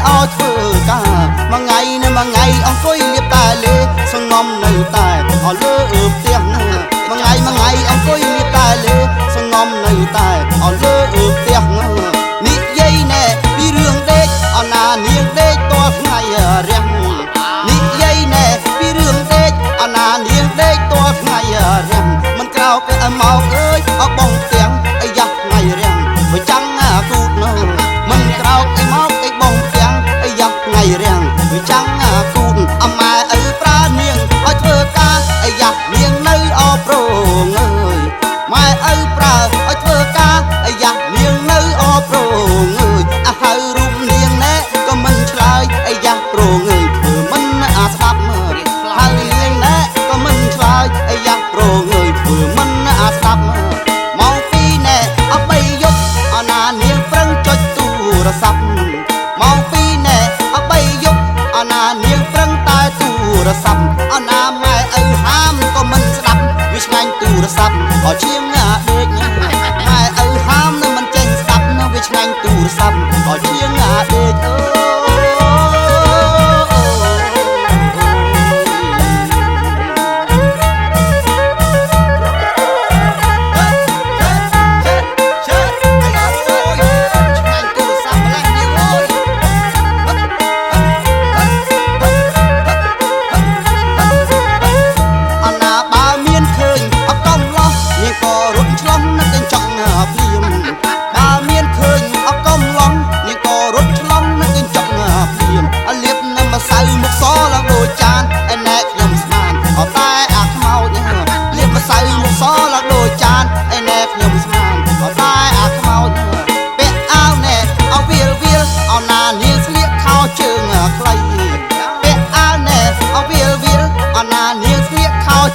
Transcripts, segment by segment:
អោធ្វើការមួយថ្ងៃអង្គុយលៀបតែលេសងំនៅតែអើលើផ្ទះមួយថ្ងៃអង្គុយលៀបតែលេសងំនៅតែអើលើផ្ទះនិយាយណែពីរឿងដេកអណានាងដេកតលថ្ងៃរះនិយាយណែពីរឿងដេកអណានាងដេកតលថ្ងៃរះមិនក្រោកមកអើយអបងទាំងអាយ៉ាថ្ងៃរះបើចាំងគូតនៅមិនក្រោកមកបងទាំងអាយ៉ាថ្ងៃរះបើចាំងគូតអម៉ែឪប្រានាងឲ្យធ្វើការអាយ៉ានាងនៅអប្រងអើយម៉ែឪប្រើឲ្យធ្វើការអាយ៉ានាងនៅអប្រងអើយអាហៅរូបនាងណែក៏មិនឆ្លើយអាយ៉ាប្រងអើយធ្វើមិនស្ដាប់ហៅនាងណែក៏មិនឆ្លើយអាយ៉ាប្រងអើយធ្វើមិនស្ដាប់មកពីណែអបីយប់អណានាងប្រឹងចុចទូរស័ព្ទមកពីណែអបីយប់អណានាងប្រឹងតែទូរស័ព្ទអណាម៉ែឪហាមក៏មិនស្ដាប់វាឆ្ងាញ់ទូរស័ព្ទក៏ជាងដេកម៉ែឪហាមនឹងមិនចេញស្ដាប់នឹងវាឆ្ងាញ់ទូរស័ព្ទក៏ជាងដេក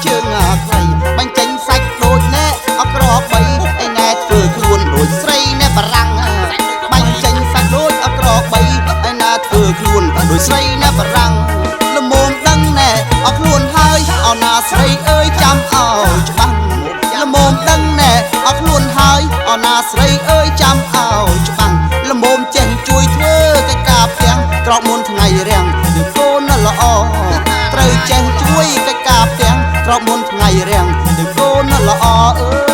ជើងខ្លីបាញ់ចេញសាច់ដូចណែអក្របីឯណែធ្វើខ្លួនដូចស្រីណែបារាំងបាញ់ចេញសាច់ដូចអក្របីឯណែធ្វើខ្លួនដូចស្រីណែបារាំងល្មមដឹងណែអខ្លួនហើយអណាស្រីអើយចាំអោច្បាស់ល្មមដឹងណែអខ្លួនហើយអណាស្រីអើយចាំអោច្បាស់ល្មមចេះជួយធ្វើកិច្ចការផ្ទាំងក្រោកមុនថ្ងៃរាំងគឺកូនល្អត្រូវចេះជួយកិច្ចការផ្ទាំងក្រោកមុនថ្ងៃរាំងគឺកូនល្អអើយ